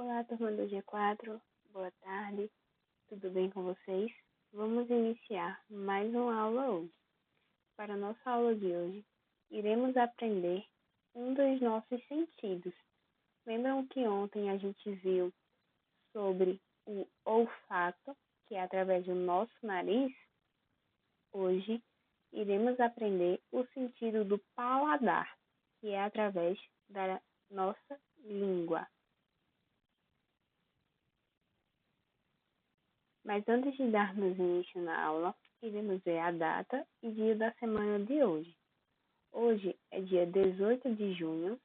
Olá, turma do G4, boa tarde, tudo bem com vocês? Vamos iniciar mais uma aula hoje. Para a nossa aula de hoje, iremos aprender um dos nossos sentidos. Lembram que ontem a gente viu sobre o olfato, que é através do nosso nariz? Hoje, iremos aprender o sentido do paladar, que é através da nossa língua. Mas antes de darmos início na aula, iremos ver a data e dia da semana de hoje. Hoje é dia 18 de junho,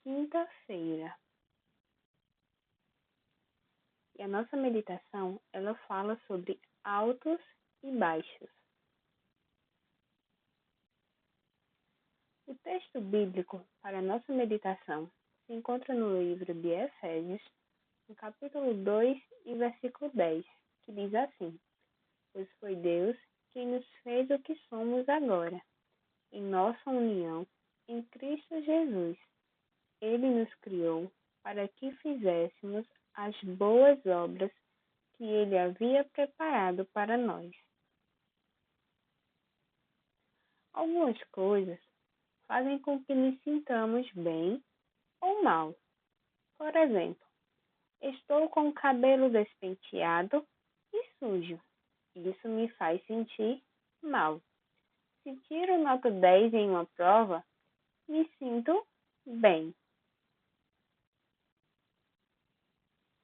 quinta-feira. E a nossa meditação, ela fala sobre altos e baixos. O texto bíblico para a nossa meditação se encontra no livro de Efésios, no capítulo 2 e versículo 10, que diz assim: Pois foi Deus quem nos fez o que somos agora, em nossa união em Cristo Jesus. Ele nos criou para que fizéssemos as boas obras que Ele havia preparado para nós. Algumas coisas fazem com que nos sintamos bem ou mal. Por exemplo, estou com o cabelo despenteado e sujo. Isso me faz sentir mal. Se tiro nota 10 em uma prova, me sinto bem.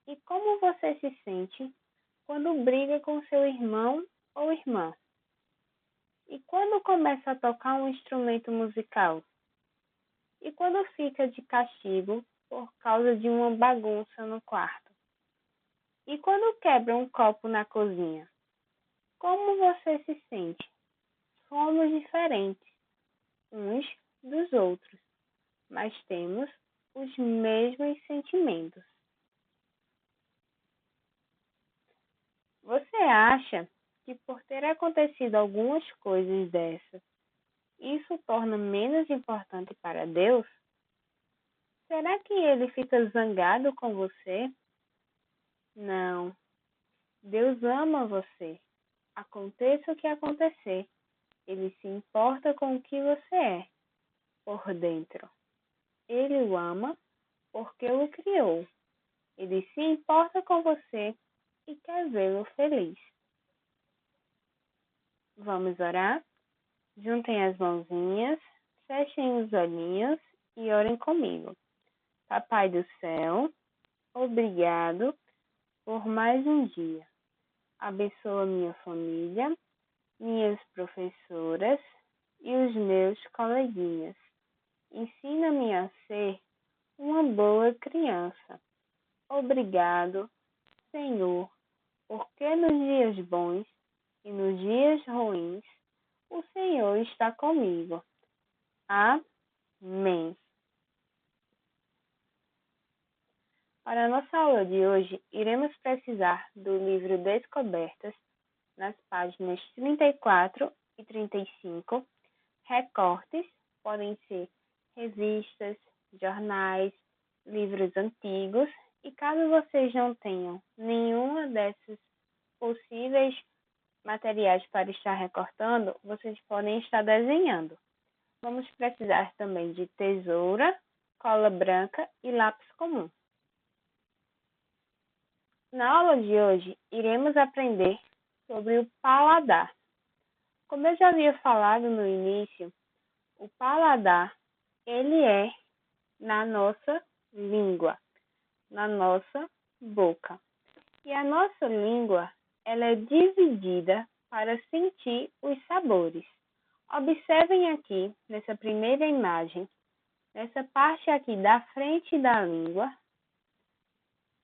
E como você se sente quando briga com seu irmão ou irmã? E quando começa a tocar um instrumento musical? E quando fica de castigo por causa de uma bagunça no quarto? E quando quebra um copo na cozinha? Como você se sente? Somos diferentes uns dos outros, mas temos os mesmos sentimentos. Você acha que por ter acontecido algumas coisas dessas, isso torna menos importante para Deus? Será que Ele fica zangado com você? Não. Deus ama você. Aconteça o que acontecer, Ele se importa com o que você é por dentro. Ele o ama porque o criou. Ele se importa com você e quer vê-lo feliz. Vamos orar? Juntem as mãozinhas, fechem os olhinhos e orem comigo. Papai do céu, obrigado por mais um dia. Abençoa minha família, minhas professoras e os meus coleguinhas. Ensina-me a ser uma boa criança. Obrigado, Senhor, porque nos dias bons e nos dias ruins, o Senhor está comigo. Amém. Para a nossa aula de hoje, iremos precisar do livro Descobertas, nas páginas 34 e 35. Recortes podem ser revistas, jornais, livros antigos. E caso vocês não tenham nenhuma dessas possíveis materiais para estar recortando, vocês podem estar desenhando. Vamos precisar também de tesoura, cola branca e lápis comum. Na aula de hoje, iremos aprender sobre o paladar. Como eu já havia falado no início, o paladar, ele é na nossa língua, na nossa boca. E a nossa língua, ela é dividida para sentir os sabores. Observem aqui, nessa primeira imagem, nessa parte aqui da frente da língua,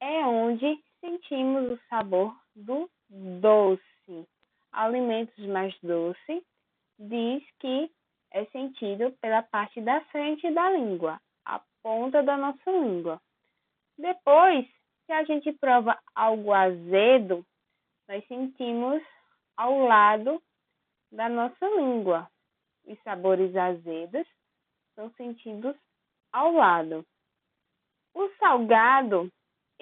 é onde sentimos o sabor do doce. Alimentos mais doces diz que é sentido pela parte da frente da língua, a ponta da nossa língua. Depois, se a gente prova algo azedo, nós sentimos ao lado da nossa língua. Os sabores azedos são sentidos ao lado. O salgado,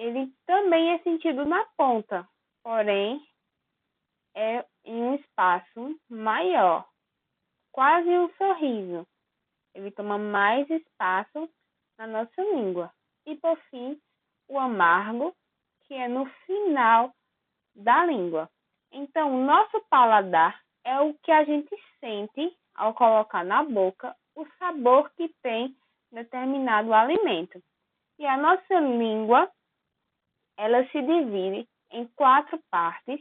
ele também é sentido na ponta, porém é em um espaço maior, quase um sorriso. Ele toma mais espaço na nossa língua. E por fim, o amargo, que é no final da língua. Então, o nosso paladar é o que a gente sente ao colocar na boca o sabor que tem determinado alimento. E a nossa língua, ela se divide em 4 partes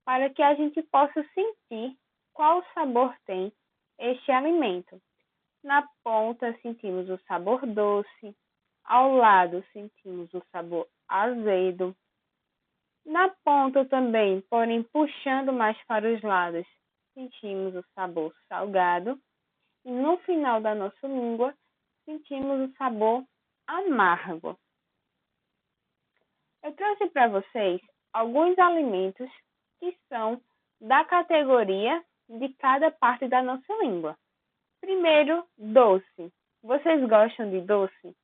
para que a gente possa sentir qual sabor tem este alimento. Na ponta sentimos o sabor doce, ao lado sentimos o sabor azedo. Na ponta também, porém puxando mais para os lados, sentimos o sabor salgado. E no final da nossa língua, sentimos o sabor amargo. Eu trouxe para vocês alguns alimentos que são da categoria de cada parte da nossa língua. Primeiro, doce. Vocês gostam de doce?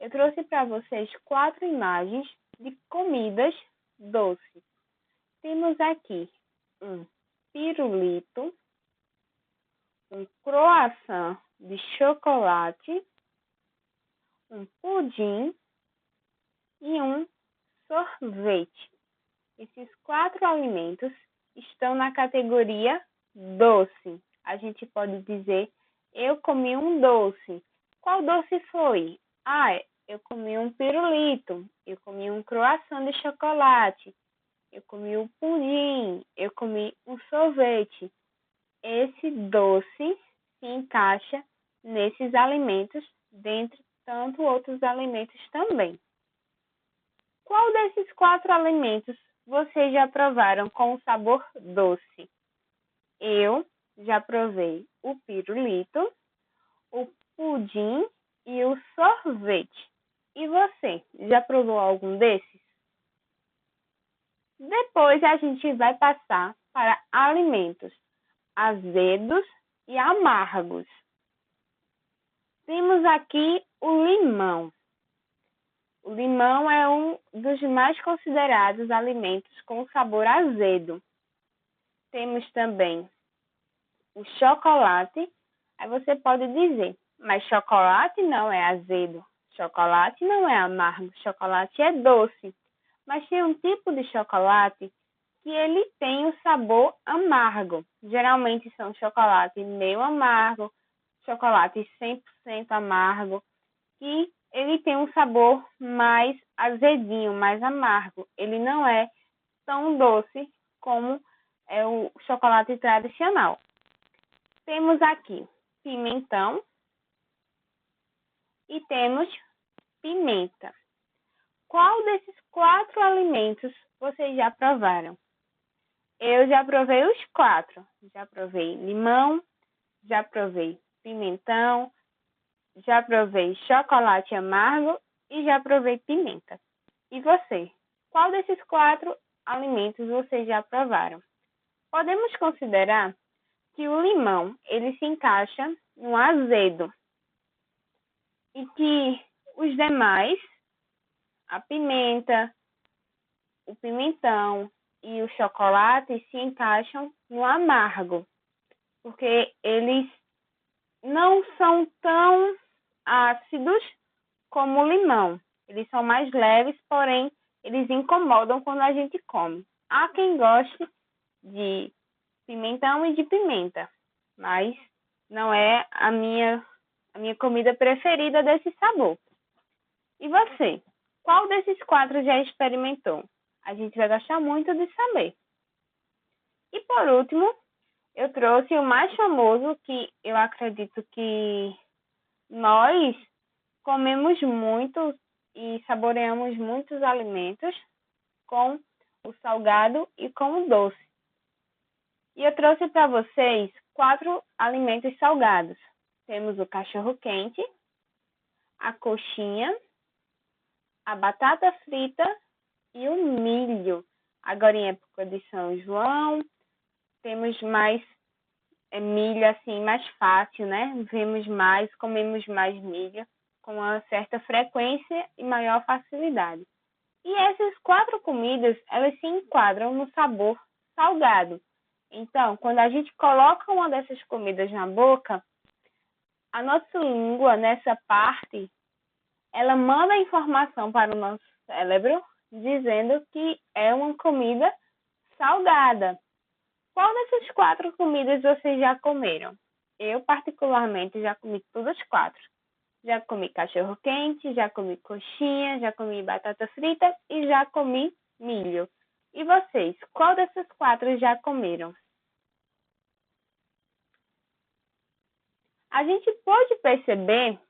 Eu trouxe para vocês 4 imagens de comidas doces. Temos aqui um pirulito, um croissant de chocolate, um pudim e um sorvete. Esses 4 alimentos estão na categoria doce. A gente pode dizer, eu comi um doce. Qual doce foi? Eu comi um pirulito, eu comi um croissant de chocolate, eu comi um pudim, eu comi um sorvete. Esse doce se encaixa nesses alimentos, dentre tanto outros alimentos também. Qual desses 4 alimentos vocês já provaram com sabor doce? Eu já provei o pirulito, o pudim e o sorvete. E você, já provou algum desses? Depois a gente vai passar para alimentos azedos e amargos. Temos aqui o limão. O limão é um dos mais considerados alimentos com sabor azedo. Temos também o chocolate. Aí você pode dizer, mas chocolate não é azedo, chocolate não é amargo, chocolate é doce. Mas tem um tipo de chocolate que ele tem o sabor amargo. Geralmente são chocolate meio amargo, chocolate 100% amargo, que ele tem um sabor mais azedinho, mais amargo. Ele não é tão doce como é o chocolate tradicional. Temos aqui pimentão e temos pimenta. Qual desses 4 alimentos vocês já provaram? Eu já provei os 4. Já provei limão, já provei pimentão, já provei chocolate amargo e já provei pimenta. E você? Qual desses 4 alimentos vocês já provaram? Podemos considerar que o limão ele se encaixa no azedo e que os demais, a pimenta, o pimentão e o chocolate se encaixam no amargo, porque eles não são tão ácidos como o limão. Eles são mais leves, porém eles incomodam quando a gente come. Há quem goste de pimentão e de pimenta, mas não é a minha comida preferida desse sabor. E você? Qual desses 4 já experimentou? A gente vai gostar muito de saber. E por último, eu trouxe o mais famoso, que eu acredito que nós comemos muito e saboreamos muitos alimentos com o salgado e com o doce. E eu trouxe para vocês 4 alimentos salgados. Temos o cachorro-quente, a coxinha, a batata frita e o milho. Agora em época de São João, temos mais milho assim, mais fácil, né? Vemos mais, comemos mais milho com uma certa frequência e maior facilidade. E essas 4 comidas, elas se enquadram no sabor salgado. Então, quando a gente coloca uma dessas comidas na boca, a nossa língua, nessa parte, ela manda a informação para o nosso cérebro, dizendo que é uma comida salgada. Qual dessas 4 comidas vocês já comeram? Eu, particularmente, já comi todas as 4. Já comi cachorro-quente, já comi coxinha, já comi batata frita e já comi milho. E vocês, qual dessas 4 já comeram? A gente pode perceber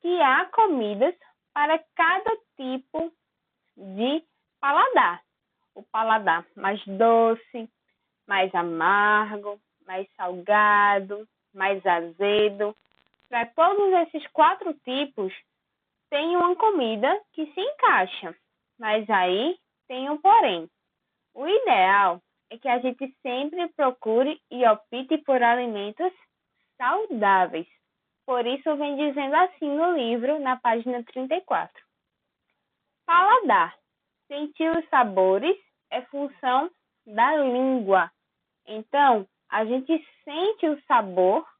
que há comidas para cada tipo de paladar. O paladar mais doce, mais amargo, mais salgado, mais azedo. Para todos esses 4 tipos, tem uma comida que se encaixa, mas aí tem um porém. O ideal é que a gente sempre procure e opte por alimentos saudáveis. Por isso, vem dizendo assim no livro, na página 34. Paladar. Sentir os sabores é função da língua. Então, a gente sente o sabor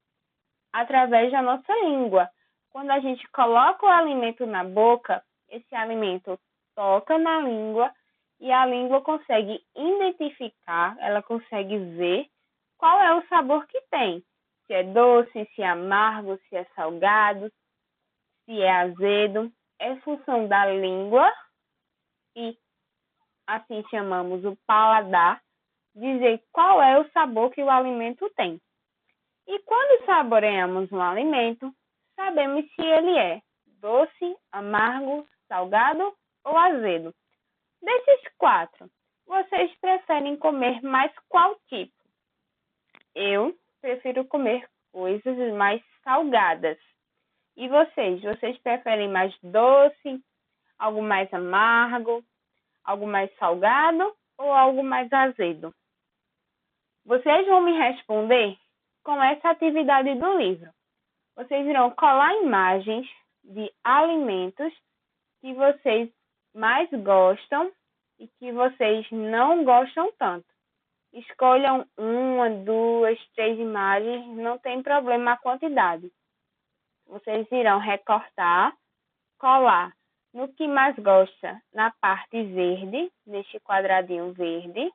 através da nossa língua. Quando a gente coloca o alimento na boca, esse alimento toca na língua e a língua consegue identificar, ela consegue ver qual é o sabor que tem. Se é doce, se é amargo, se é salgado, se é azedo. É função da língua e assim chamamos o paladar, dizer qual é o sabor que o alimento tem. E quando saboreamos um alimento, sabemos se ele é doce, amargo, salgado ou azedo. Desses 4, vocês preferem comer mais qual tipo? Eu prefiro comer coisas mais salgadas. E vocês preferem mais doce, algo mais amargo, algo mais salgado ou algo mais azedo? Vocês vão me responder com essa atividade do livro. Vocês irão colar imagens de alimentos que vocês mais gostam e que vocês não gostam tanto. Escolham 1, 2, 3 imagens, não tem problema a quantidade. Vocês irão recortar, colar no que mais gosta na parte verde, neste quadradinho verde,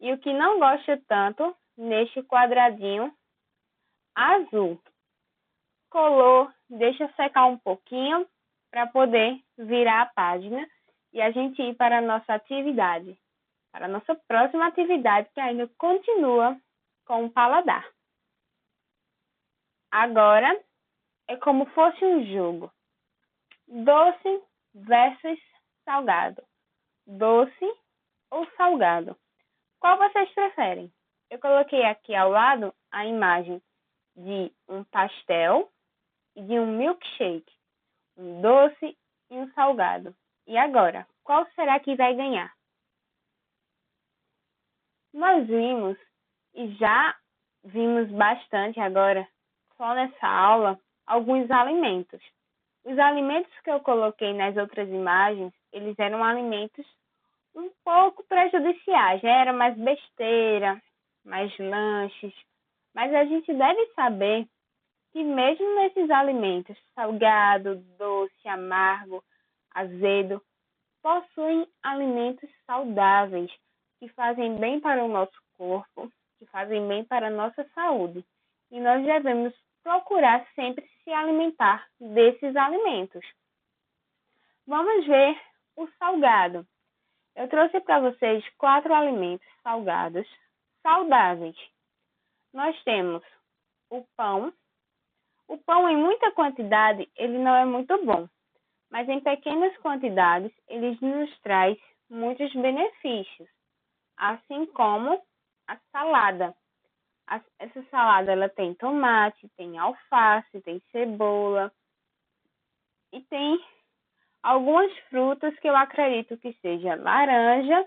e o que não gosta tanto neste quadradinho azul. Colou, deixa secar um pouquinho para poder virar a página e a gente ir para a nossa atividade, para a nossa próxima atividade que ainda continua com o paladar. Agora é como fosse um jogo. Doce versus salgado. Doce ou salgado? Qual vocês preferem? Eu coloquei aqui ao lado a imagem de um pastel e de um milkshake, um doce e um salgado. E agora, qual será que vai ganhar? Nós vimos e já vimos bastante agora, só nessa aula, alguns alimentos. Os alimentos que eu coloquei nas outras imagens, eles eram alimentos um pouco prejudiciais, já era mais besteira, mais lanches, mas a gente deve saber que mesmo nesses alimentos, salgado, doce, amargo, azedo, possuem alimentos saudáveis, que fazem bem para o nosso corpo, que fazem bem para a nossa saúde. E nós devemos procurar sempre se alimentar desses alimentos. Vamos ver o salgado. Eu trouxe para vocês 4 alimentos salgados saudáveis. Nós temos o pão. O pão em muita quantidade, ele não é muito bom, mas em pequenas quantidades, ele nos traz muitos benefícios, assim como a salada. Essa salada ela tem tomate, tem alface, tem cebola e tem algumas frutas que eu acredito que seja laranja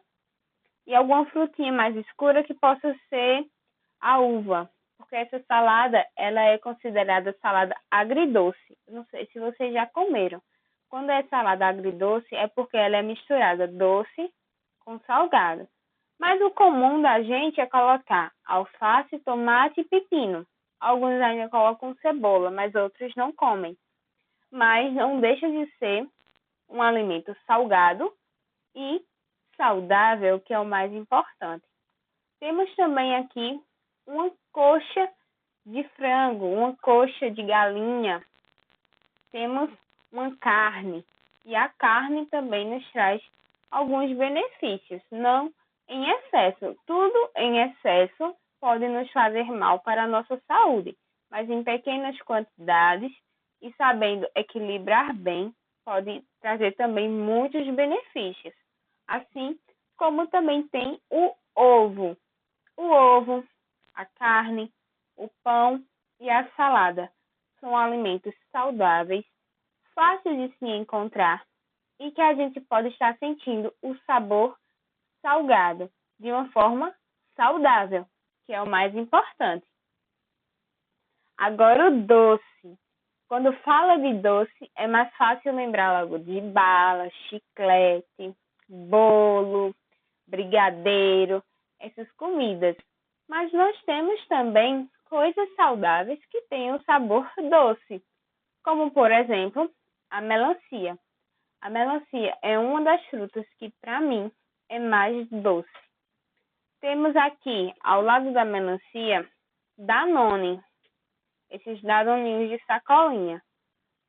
e alguma frutinha mais escura que possa ser a uva, porque essa salada ela é considerada salada agridoce. Não sei se vocês já comeram, Quando é salada agridoce, é porque ela é misturada doce com salgado. Mas o comum da gente é colocar alface, tomate e pepino. Alguns ainda colocam cebola, mas outros não comem. Mas não deixa de ser um alimento salgado e saudável, que é o mais importante. Temos também aqui uma coxa de frango, uma coxa de galinha. Temos uma carne. E a carne também nos traz alguns benefícios, não em excesso. Tudo em excesso pode nos fazer mal para a nossa saúde, mas em pequenas quantidades e sabendo equilibrar bem, pode trazer também muitos benefícios. Assim como também tem o ovo. O ovo, a carne, o pão e a salada são alimentos saudáveis, fáceis de se encontrar e que a gente pode estar sentindo o sabor salgado de uma forma saudável, que é o mais importante. Agora o doce. Quando fala de doce, é mais fácil lembrar logo de bala, chiclete, bolo, brigadeiro, essas comidas. Mas nós temos também coisas saudáveis que têm um sabor doce, como por exemplo, a melancia. A melancia é uma das frutas que para mim é mais doce. Temos aqui ao lado da melancia Danone, esses danoninhos de sacolinha.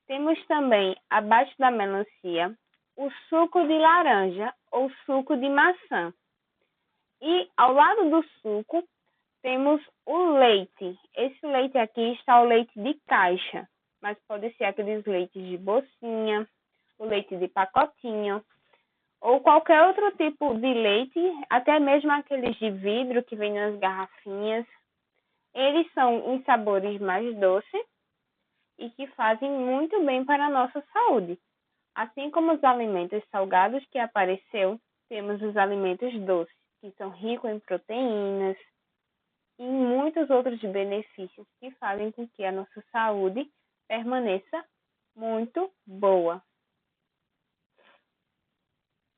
Temos também abaixo da melancia o suco de laranja ou suco de maçã. E ao lado do suco temos o leite. Esse leite aqui está o leite de caixa, mas pode ser aqueles leites de bolsinha, o leite de pacotinho, ou qualquer outro tipo de leite, até mesmo aqueles de vidro que vem nas garrafinhas. Eles são em sabores mais doces e que fazem muito bem para a nossa saúde. Assim como os alimentos salgados que apareceu, temos os alimentos doces, que são ricos em proteínas e em muitos outros benefícios que fazem com que a nossa saúde permaneça muito boa.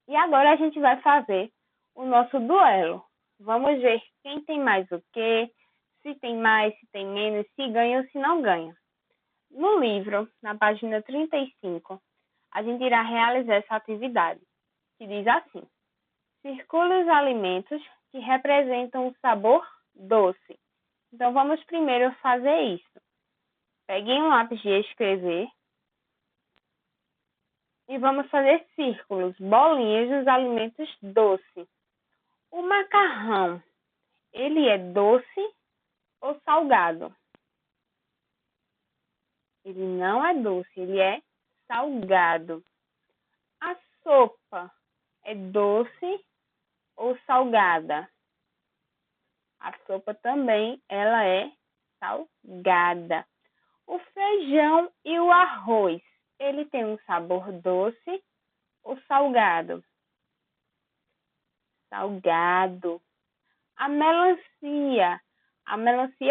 E agora a gente vai fazer o nosso duelo. Vamos ver quem tem mais o quê, se tem mais, se tem menos, se ganha ou se não ganha. No livro, na página 35, a gente irá realizar essa atividade, que diz assim: circule os alimentos que representam o sabor doce. Então, vamos primeiro fazer isso. Pegue um lápis de escrever e vamos fazer círculos, bolinhas dos alimentos doces. O macarrão, ele é doce ou salgado? Ele não é doce, ele é salgado. A sopa é doce ou salgada? A sopa também, ela é salgada. O feijão e o arroz, ele tem um sabor doce ou salgado? Salgado. A melancia,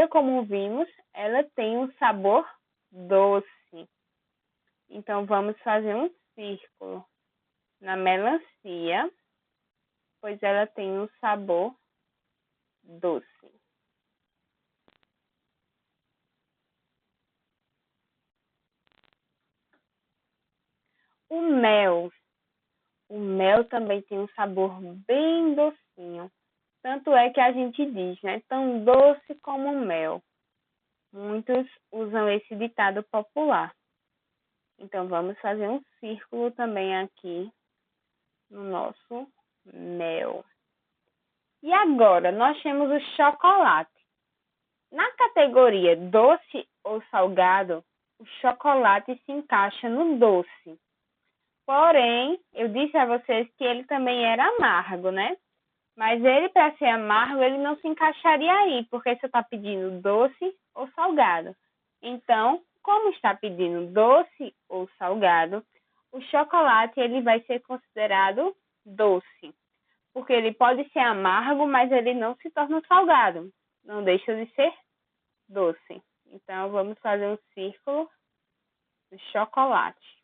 como vimos, ela tem um sabor doce. Então, vamos fazer um círculo na melancia, pois ela tem um sabor doce. O mel. O mel também tem um sabor bem docinho. Tanto é que a gente diz, né? Tão doce como mel. Muitos usam esse ditado popular. Então, vamos fazer um círculo também aqui no nosso mel. E agora, nós temos o chocolate. Na categoria doce ou salgado, o chocolate se encaixa no doce. Porém, eu disse a vocês que ele também era amargo, né? Mas ele, para ser amargo, ele não se encaixaria aí, porque você está pedindo doce ou salgado. Então, como está pedindo doce ou salgado, o chocolate ele vai ser considerado doce. Porque ele pode ser amargo, mas ele não se torna salgado. Não deixa de ser doce. Então, vamos fazer um círculo de chocolate.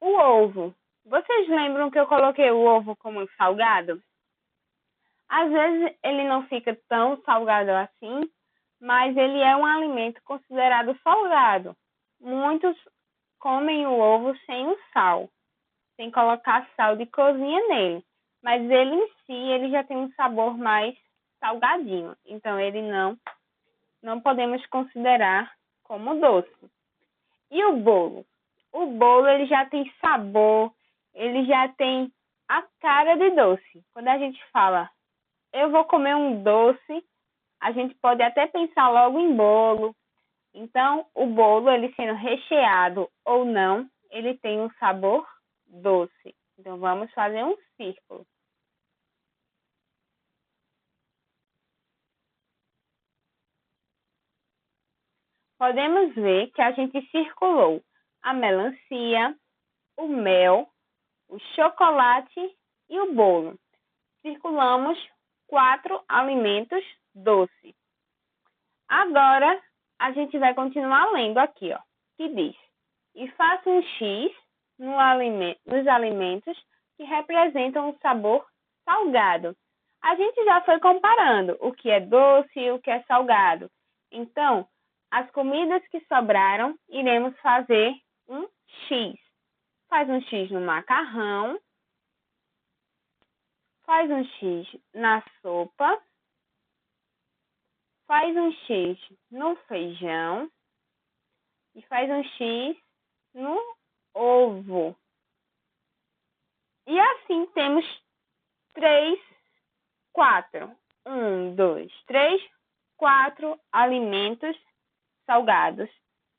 O ovo. Vocês lembram que eu coloquei o ovo como salgado? Às vezes ele não fica tão salgado assim, mas ele é um alimento considerado salgado. Muitos comem o ovo sem o sal, sem colocar sal de cozinha nele. Mas ele em si, ele já tem um sabor mais salgadinho. Então ele não podemos considerar como doce. E o bolo? O bolo ele já tem sabor, ele já tem a cara de doce. Quando a gente fala, eu vou comer um doce, a gente pode até pensar logo em bolo. Então, o bolo, ele sendo recheado ou não, ele tem um sabor doce. Então, vamos fazer um círculo. Podemos ver que a gente circulou a melancia, o mel, o chocolate e o bolo. Circulamos 4 alimentos doces. Agora, a gente vai continuar lendo aqui, ó, que diz: e faça um X nos alimentos que representam o sabor salgado. A gente já foi comparando o que é doce e o que é salgado. Então, as comidas que sobraram, iremos fazer um X. Faz um X no macarrão, faz um X na sopa, faz um X no feijão e faz um X no ovo. E assim temos 4. 1, 2, 3, 4 alimentos salgados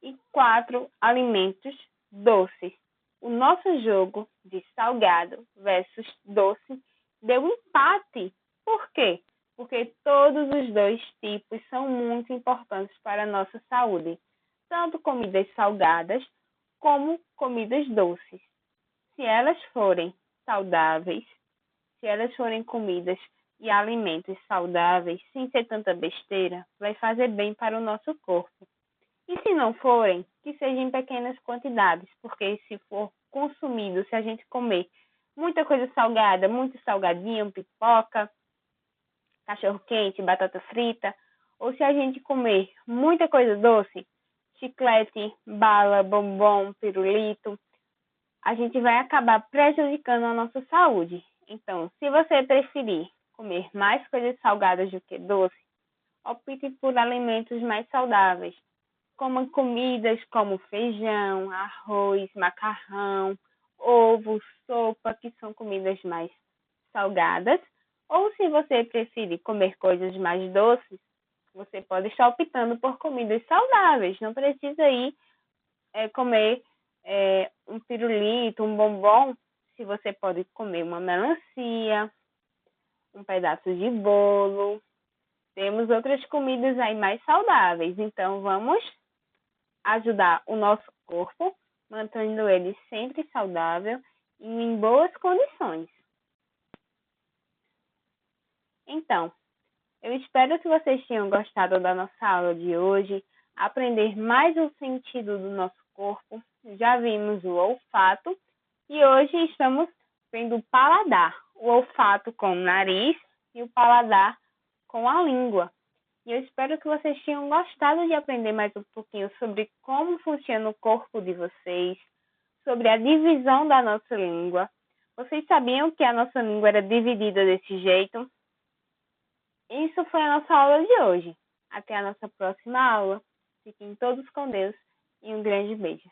e 4 alimentos doces. O nosso jogo de salgado versus doce deu empate. Por quê? Porque todos os dois tipos são muito importantes para a nossa saúde, tanto comidas salgadas como comidas doces. Se elas forem saudáveis, se elas forem comidas e alimentos saudáveis, sem ser tanta besteira, vai fazer bem para o nosso corpo. E se não forem, que seja em pequenas quantidades, porque se for consumido, se a gente comer muita coisa salgada, muito salgadinho, pipoca, cachorro-quente, batata frita, ou se a gente comer muita coisa doce, chiclete, bala, bombom, pirulito, a gente vai acabar prejudicando a nossa saúde. Então, se você preferir comer mais coisas salgadas do que doce, opte por alimentos mais saudáveis. Coma comidas como feijão, arroz, macarrão, ovo, sopa, que são comidas mais salgadas. Ou se você preferir comer coisas mais doces, você pode estar optando por comidas saudáveis. Não precisa ir comer um pirulito, um bombom. Se você pode comer uma melancia, um pedaço de bolo. Temos outras comidas aí mais saudáveis. Então, vamos ajudar o nosso corpo, mantendo ele sempre saudável e em boas condições. Então, eu espero que vocês tenham gostado da nossa aula de hoje, aprender mais o sentido do nosso corpo. Já vimos o olfato e hoje estamos vendo o paladar, o olfato com o nariz e o paladar com a língua. E eu espero que vocês tenham gostado de aprender mais um pouquinho sobre como funciona o corpo de vocês, sobre a divisão da nossa língua. Vocês sabiam que a nossa língua era dividida desse jeito? Isso foi a nossa aula de hoje. Até a nossa próxima aula. Fiquem todos com Deus e um grande beijo.